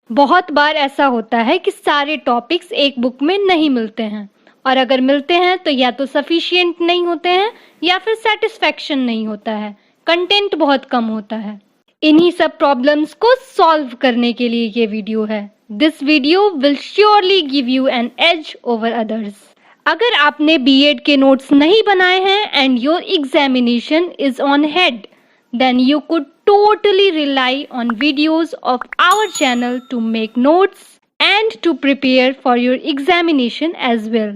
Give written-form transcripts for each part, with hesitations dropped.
बहुत बार ऐसा होता है कि सारे टॉपिक्स एक बुक में नहीं मिलते हैं, और अगर मिलते हैं तो या तो सफिशिएंट नहीं होते हैं या फिर सेटिस्फेक्शन नहीं होता है, कंटेंट बहुत कम होता है। इन्हीं सब प्रॉब्लम्स को सॉल्व करने के लिए ये वीडियो है। This video will surely give you an edge over others. अगर आपने बीएड के नोट्स नहीं बनाए हैं and your examination is on head, then you could totally rely on videos of our channel to make notes and to prepare for your examination as well.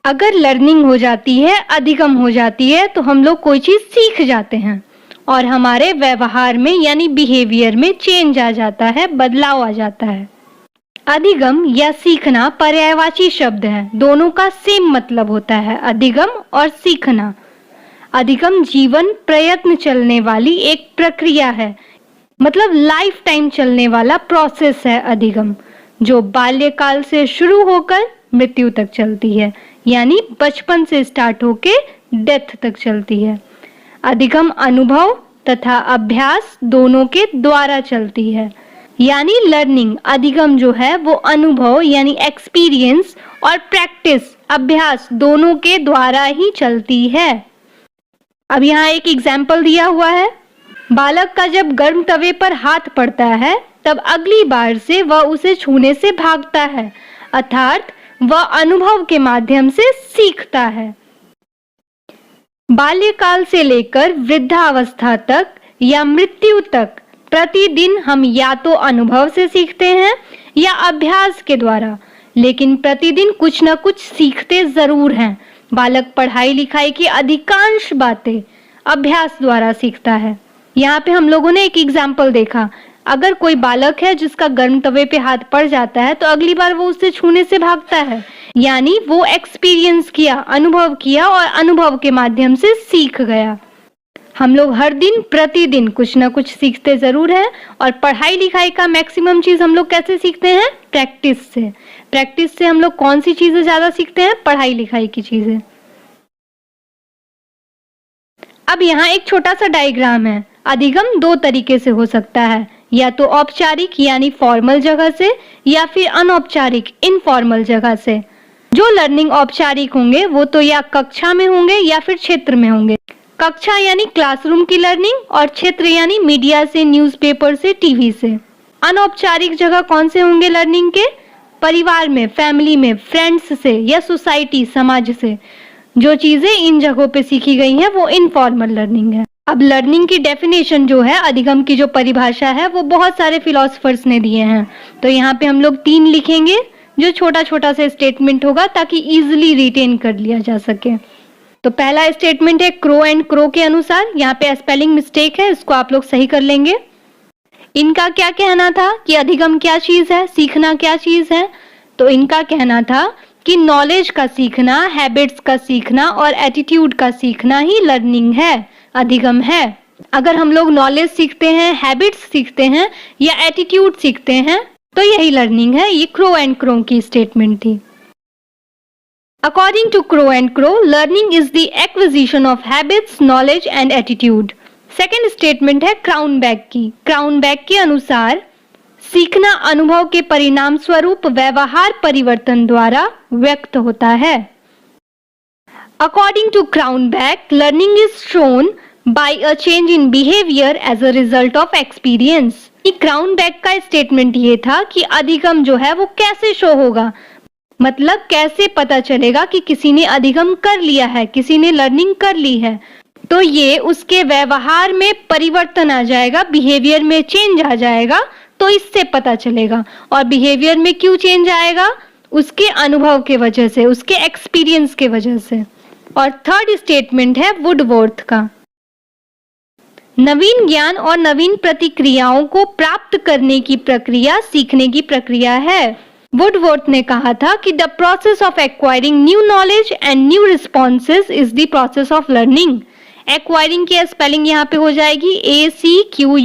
अगर learning हो जाती है, अधिगम हो जाती है, तो हम लोग कोई चीज सीख जाते हैं और हमारे व्यवहार में यानी बिहेवियर में चेंज आ जाता है, बदलाव आ जाता है। अधिगम या सीखना पर्यायवाची शब्द है, दोनों का सेम मतलब होता है, अधिगम और सीखना। अधिगम जीवन प्रयत्न चलने वाली एक प्रक्रिया है, मतलब लाइफ टाइम चलने वाला प्रोसेस है अधिगम, जो बाल्यकाल से शुरू होकर मृत्यु तक चलती है, यानी बचपन से स्टार्ट होके डेथ तक चलती है। अधिगम अनुभव तथा अभ्यास दोनों के द्वारा चलती है, यानी लर्निंग अधिगम जो है वो अनुभव यानी एक्सपीरियंस और प्रैक्टिस अभ्यास दोनों के द्वारा ही चलती है। अब यहाँ एक एग्जाम्पल दिया हुआ है। बालक का जब गर्म तवे पर हाथ पड़ता है तब अगली बार से वह उसे छूने से भागता है, अर्थात वह अनुभव के माध्यम से सीखता है। बाल्यकाल से लेकर वृद्धावस्था तक या मृत्यु तक प्रतिदिन हम या तो अनुभव से सीखते हैं या अभ्यास के द्वारा, लेकिन प्रतिदिन कुछ न कुछ सीखते जरूर हैं। बालक पढ़ाई लिखाई की अधिकांश बातें अभ्यास द्वारा सीखता है। यहाँ पे हम लोगों ने एक एग्जाम्पल देखा, अगर कोई बालक है जिसका गर्म तवे पे हाथ पड़ जाता है तो अगली बार वो उसे छूने से भागता है, यानी वो एक्सपीरियंस किया, अनुभव किया और अनुभव के माध्यम से सीख गया। हम लोग हर दिन प्रतिदिन कुछ ना कुछ सीखते जरूर हैं, और पढ़ाई लिखाई का मैक्सिमम चीज हम लोग कैसे सीखते हैं? प्रैक्टिस से। प्रैक्टिस से हम लोग कौन सी चीजें ज्यादा सीखते हैं? पढ़ाई लिखाई की चीजें। अब यहाँ एक छोटा सा डायग्राम है। अधिगम दो तरीके से हो सकता है, या तो औपचारिक यानी फॉर्मल जगह से, या फिर अनौपचारिक इनफॉर्मल जगह से। जो लर्निंग औपचारिक होंगे वो तो या कक्षा में होंगे या फिर क्षेत्र में होंगे। कक्षा यानी क्लासरूम की लर्निंग, और क्षेत्र यानी मीडिया से, न्यूज़पेपर से, टीवी से। अनौपचारिक जगह कौन से होंगे लर्निंग के? परिवार में, फैमिली में, फ्रेंड्स से या सोसाइटी, समाज से। जो चीजें इन जगहों पे सीखी गई हैं वो इनफॉर्मल लर्निंग है। अब लर्निंग की डेफिनेशन जो है, अधिगम की जो परिभाषा है, वो बहुत सारे फिलोसफर्स ने दिए हैं। तो यहाँ पे हम लोग 3 लिखेंगे, जो छोटा छोटा सा स्टेटमेंट होगा ताकि इजिली रिटेन कर लिया जा सके। तो पहला स्टेटमेंट है क्रो एंड क्रो के अनुसार। यहाँ पे स्पेलिंग मिस्टेक है, इसको आप लोग सही कर लेंगे। इनका क्या कहना था कि अधिगम क्या चीज है, सीखना क्या चीज है? तो इनका कहना था कि नॉलेज का सीखना, हैबिट्स का सीखना और एटीट्यूड का सीखना ही लर्निंग है, अधिगम है। अगर हम लोग नॉलेज सीखते हैं, हैबिट्स सीखते हैं या एटीट्यूड सीखते हैं तो यही लर्निंग है। ये क्रो एंड क्रो की स्टेटमेंट थी। According to Crow and Crow, learning is the acquisition of habits, knowledge and attitude. Second statement है क्राउनबैक की। क्राउनबैक के अनुसार सीखना अनुभव के परिणाम स्वरूप व्यवहार परिवर्तन द्वारा व्यक्त होता है। According to Crownback, learning is shown by a change in behavior as a result of experience. क्राउनबैक का स्टेटमेंट ये था कि अधिगम जो है वो कैसे शो होगा, मतलब कैसे पता चलेगा कि किसी ने अधिगम कर लिया है, किसी ने लर्निंग कर ली है। तो ये उसके व्यवहार में परिवर्तन आ जाएगा, बिहेवियर में चेंज आ जाएगा, तो इससे पता चलेगा। और बिहेवियर में क्यों चेंज आएगा? उसके अनुभव के वजह से, उसके एक्सपीरियंस के वजह से। और थर्ड स्टेटमेंट है वुडवर्थ का। नवीन ज्ञान और नवीन प्रतिक्रियाओं को प्राप्त करने की प्रक्रिया सीखने की प्रक्रिया है। वुडवर्थ ने कहा था कि the process of acquiring new knowledge and new responses is the process of learning. Acquiring की स्पेलिंग यहाँ पे हो जाएगी ACQUIRING।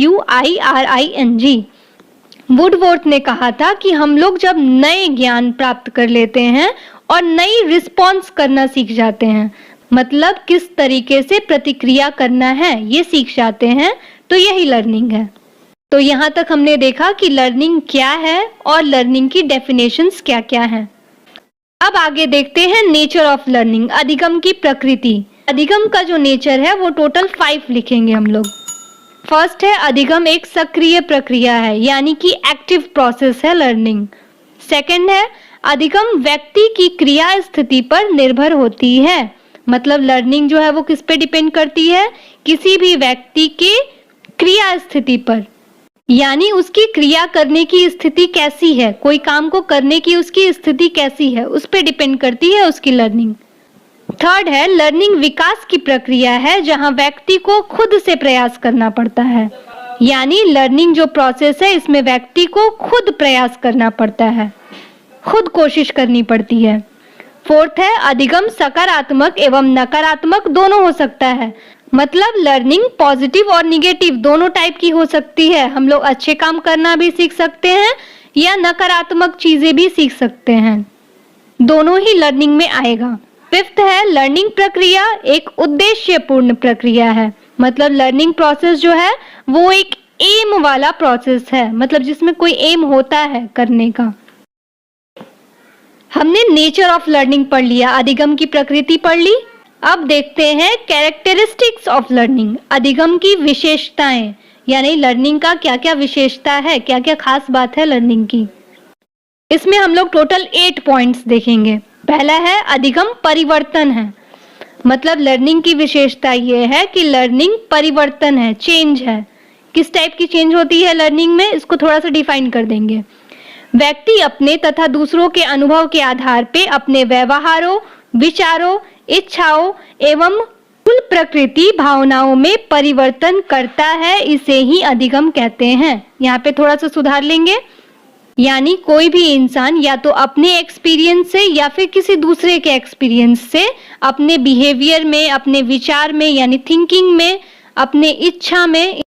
वुडवर्थ ने कहा था कि हम लोग जब नए ज्ञान प्राप्त कर लेते हैं और नई रिस्पॉन्स करना सीख जाते हैं, मतलब किस तरीके से प्रतिक्रिया करना है ये सीख जाते हैं, तो यही लर्निंग है। तो यहाँ तक हमने देखा कि लर्निंग क्या है और लर्निंग की डेफिनेशंस क्या-क्या हैं। अब आगे देखते हैं नेचर ऑफ लर्निंग, अधिगम की प्रकृति। अधिगम का जो नेचर है वो टोटल 5 लिखेंगे हम लोग। फर्स्ट है, अधिगम एक सक्रिय प्रक्रिया है, यानी कि एक्टिव प्रोसेस है लर्निंग। सेकंड है, अधिगम व्यक्ति की क्रिया स्थिति पर निर्भर होती है। मतलब लर्निंग जो है वो किस पे डिपेंड करती है? किसी भी व्यक्ति के क्रिया स्थिति पर, यानी उसकी क्रिया करने की स्थिति कैसी है, कोई काम को करने की उसकी स्थिति कैसी है, उस पे डिपेंड करती है उसकी लर्निंग। थर्ड है, लर्निंग विकास की प्रक्रिया है जहां व्यक्ति को खुद से प्रयास करना पड़ता है, यानी लर्निंग जो प्रोसेस है इसमें व्यक्ति को खुद प्रयास करना पड़ता है, खुद कोशिश करनी पड़ती है। फोर्थ है, अधिगम सकारात्मक एवं नकारात्मक दोनों हो सकता है। मतलब लर्निंग पॉजिटिव और निगेटिव दोनों टाइप की हो सकती है। हम लोग अच्छे काम करना भी सीख सकते हैं या नकारात्मक चीजें भी सीख सकते हैं, दोनों ही लर्निंग में आएगा। फिफ्थ है, लर्निंग प्रक्रिया एक उद्देश्यपूर्ण प्रक्रिया है। मतलब लर्निंग प्रोसेस जो है वो एक एम वाला प्रोसेस है, मतलब जिसमें कोई एम होता है करने का। हमने नेचर ऑफ लर्निंग पढ़ लिया, अधिगम की प्रकृति पढ़ ली। अब देखते हैं कैरेक्टरिस्टिक्स ऑफ लर्निंग, अधिगम की विशेषताएं, यानी लर्निंग का क्या क्या विशेषता है, क्या क्या खास बात है लर्निंग की। इसमें हम लोग टोटल 8 पॉइंट्स देखेंगे। पहला है, अधिगम परिवर्तन है। मतलब लर्निंग की विशेषता ये है कि लर्निंग परिवर्तन है, चेंज है। किस टाइप की चेंज होती है लर्निंग में, इसको थोड़ा सा डिफाइन कर देंगे। व्यक्ति अपने तथा दूसरों के अनुभव के आधार पे अपने व्यवहारों, विचारों, इच्छाओं एवं कुल प्रकृति भावनाओं में परिवर्तन करता है, इसे ही अधिगम कहते हैं। यहाँ पे थोड़ा सा सुधार लेंगे, यानी कोई भी इंसान या तो अपने एक्सपीरियंस से या फिर किसी दूसरे के एक्सपीरियंस से अपने बिहेवियर में, अपने विचार में यानी थिंकिंग में, अपने इच्छा में,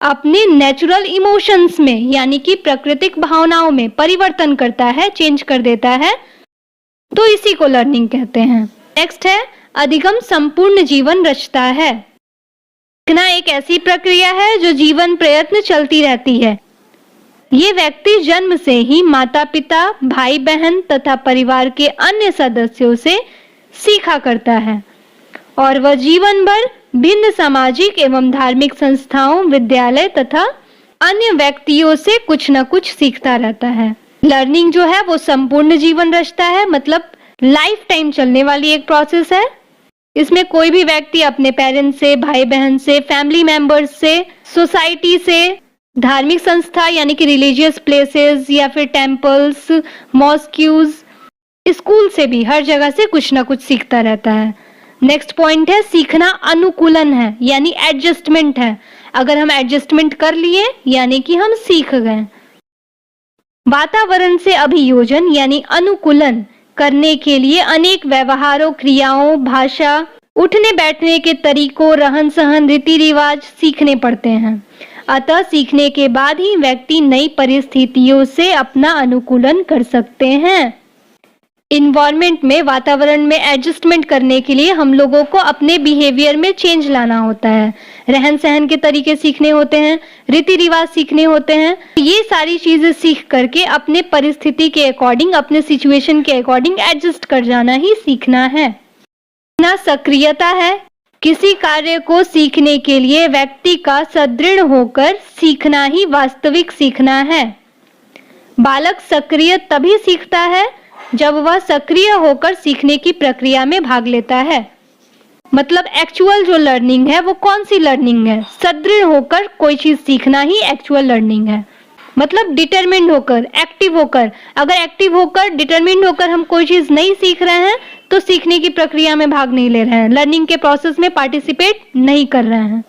अपने नेचुरल इमोशंस में यानी कि प्राकृतिक भावनाओं में परिवर्तन करता है, चेंज कर देता है, तो इसी को लर्निंग कहते हैं। नेक्स्ट है, अधिगम संपूर्ण जीवन रचता है। सीखना एक ऐसी प्रक्रिया है जो जीवन प्रयत्न चलती रहती है। ये व्यक्ति जन्म से ही माता पिता, भाई बहन तथा परिवार के अन्य सदस्यों से सीखा करता है और वह जीवन भर भिन्न सामाजिक एवं धार्मिक संस्थाओं, विद्यालय तथा अन्य व्यक्तियों से कुछ न कुछ सीखता रहता है। लर्निंग जो है वो संपूर्ण जीवन रचता है, मतलब लाइफ टाइम चलने वाली एक प्रोसेस है। इसमें कोई भी व्यक्ति अपने पेरेंट्स से, भाई बहन से, फैमिली मेंबर्स से, सोसाइटी से, धार्मिक संस्था यानी कि रिलीजियस प्लेसेस या फिर टेम्पल्स, मॉस्क्यूज, स्कूल से भी, हर जगह से कुछ ना कुछ सीखता रहता है। नेक्स्ट पॉइंट है, सीखना अनुकूलन है, यानी एडजस्टमेंट है। अगर हम एडजस्टमेंट कर लिए यानी कि हम सीख गए। वातावरण से अभियोजन यानी अनुकूलन करने के लिए अनेक व्यवहारों, क्रियाओं, भाषा, उठने बैठने के तरीकों, रहन सहन, रीति रिवाज सीखने पड़ते हैं। अतः सीखने के बाद ही व्यक्ति नई परिस्थितियों से अपना अनुकूलन कर सकते हैं। इन्वायरमेंट में, वातावरण में एडजस्टमेंट करने के लिए हम लोगों को अपने बिहेवियर में चेंज लाना होता है, रहन सहन के तरीके सीखने होते हैं, रीति रिवाज सीखने होते हैं। ये सारी चीजें सीख करके अपने परिस्थिति के अकॉर्डिंग, अपने सिचुएशन के अकॉर्डिंग एडजस्ट कर जाना ही सीखना है। सीखना सक्रियता है। किसी कार्य को सीखने के लिए व्यक्ति का सदृढ़ होकर सीखना ही वास्तविक सीखना है। बालक सक्रिय तभी सीखता है जब वह सक्रिय होकर सीखने की प्रक्रिया में भाग लेता है। मतलब एक्चुअल जो लर्निंग है वो कौन सी लर्निंग है? सदृढ़ होकर कोई चीज सीखना ही एक्चुअल लर्निंग है। मतलब डिटरमिन्ड होकर, एक्टिव होकर। अगर एक्टिव होकर, डिटरमिन्ड होकर हम कोई चीज नहीं सीख रहे हैं तो सीखने की प्रक्रिया में भाग नहीं ले रहे हैं, लर्निंग के प्रोसेस में पार्टिसिपेट नहीं कर रहे हैं।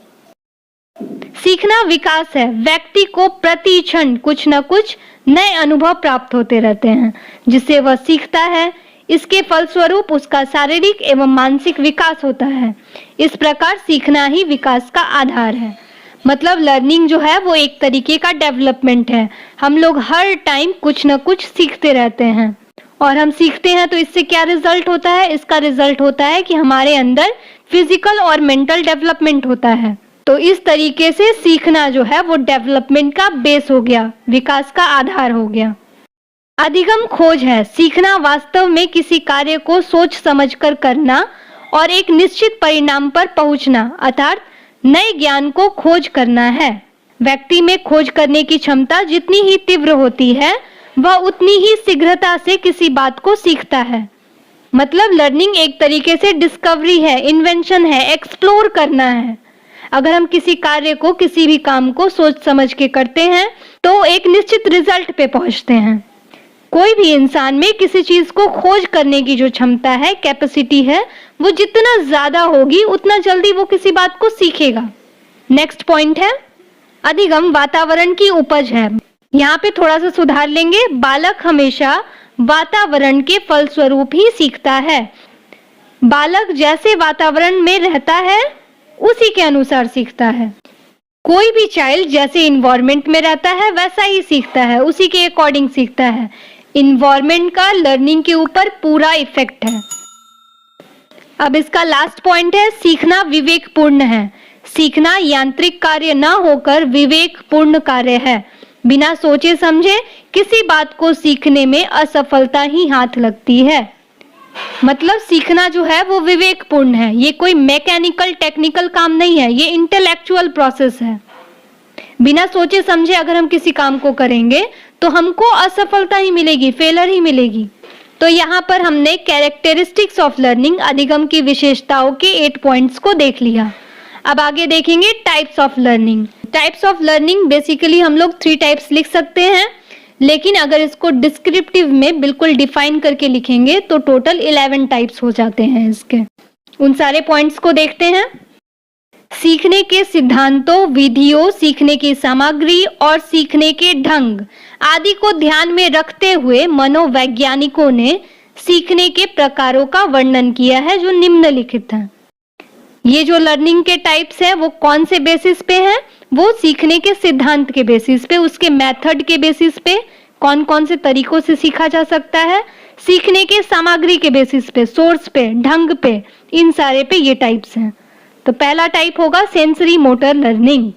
सीखना विकास है। व्यक्ति को प्रति क्षण कुछ न कुछ नए अनुभव प्राप्त होते रहते हैं जिससे वह सीखता है। इसके फलस्वरूप उसका शारीरिक एवं मानसिक विकास होता है। इस प्रकार सीखना ही विकास का आधार है। मतलब लर्निंग जो है वो एक तरीके का डेवलपमेंट है। हम लोग हर टाइम कुछ न कुछ सीखते रहते हैं और हम सीखते हैं तो इससे क्या रिजल्ट होता है? इसका रिजल्ट होता है कि हमारे अंदर फिजिकल और मेंटल डेवलपमेंट होता है। तो इस तरीके से सीखना जो है वो डेवलपमेंट का बेस हो गया, विकास का आधार हो गया। अधिगम खोज है। सीखना वास्तव में किसी कार्य को सोच समझकर करना और एक निश्चित परिणाम पर पहुंचना अर्थात नए ज्ञान को खोज करना है। व्यक्ति में खोज करने की क्षमता जितनी ही तीव्र होती है वह उतनी ही शीघ्रता से किसी बात को सीखता है। मतलब लर्निंग एक तरीके से डिस्कवरी है, इन्वेंशन है, एक्सप्लोर करना है। अगर हम किसी कार्य को, किसी भी काम को सोच समझ के करते हैं तो एक निश्चित रिजल्ट पे पहुंचते हैं। कोई भी इंसान में किसी चीज को खोज करने की जो क्षमता है, कैपेसिटी है, वो जितना ज्यादा होगी उतना जल्दी वो किसी बात को सीखेगा। नेक्स्ट पॉइंट है अधिगम वातावरण की उपज है। यहाँ पे थोड़ा सा सुधार लेंगे। बालक हमेशा वातावरण के फलस्वरूप ही सीखता है। बालक जैसे वातावरण में रहता है उसी के अनुसार सीखता है। कोई भी चाइल्ड जैसे इन्वायरमेंट में रहता है वैसा ही सीखता है, उसी के अकॉर्डिंग सीखता है। इन्वायरमेंट का लर्निंग के ऊपर पूरा इफेक्ट है। अब इसका लास्ट पॉइंट है सीखना विवेकपूर्ण है। सीखना यांत्रिक कार्य ना होकर विवेकपूर्ण कार्य है। बिना सोचे समझे किसी बात को सीखने में असफलता ही हाथ लगती है। मतलब सीखना जो है वो विवेकपूर्ण है। ये कोई मैकेनिकल टेक्निकल काम नहीं है, ये इंटेलेक्चुअल प्रोसेस है। बिना सोचे समझे अगर हम किसी काम को करेंगे तो हमको असफलता ही मिलेगी, फेलर ही मिलेगी। तो यहाँ पर हमने कैरेक्टरिस्टिक्स ऑफ लर्निंग, अधिगम की विशेषताओं के 8 पॉइंट्स को देख लिया। अब आगे देखेंगे types of learning. Types of learning basically हम लोग 3 टाइप्स लिख सकते हैं, लेकिन अगर इसको डिस्क्रिप्टिव में बिल्कुल डिफाइन करके लिखेंगे तो टोटल 11 टाइप्स हो जाते हैं इसके। उन सारे पॉइंट्स को देखते हैं। सीखने के सिद्धांतों, विधियों, सीखने की सामग्री और सीखने के ढंग आदि को ध्यान में रखते हुए मनोवैज्ञानिकों ने सीखने के प्रकारों का वर्णन किया है जो निम्नलिखित हैं। ये जो लर्निंग के टाइप्स हैं वो कौन से बेसिस पे हैं? वो सीखने के सिद्धांत के बेसिस पे, उसके मेथड के बेसिस पे, कौन कौन से तरीकों से सीखा जा सकता है, सीखने के सामग्री के बेसिस पे, सोर्स पे, ढंग पे, इन सारे पे ये टाइप्स हैं। तो पहला टाइप होगा सेंसरी मोटर लर्निंग।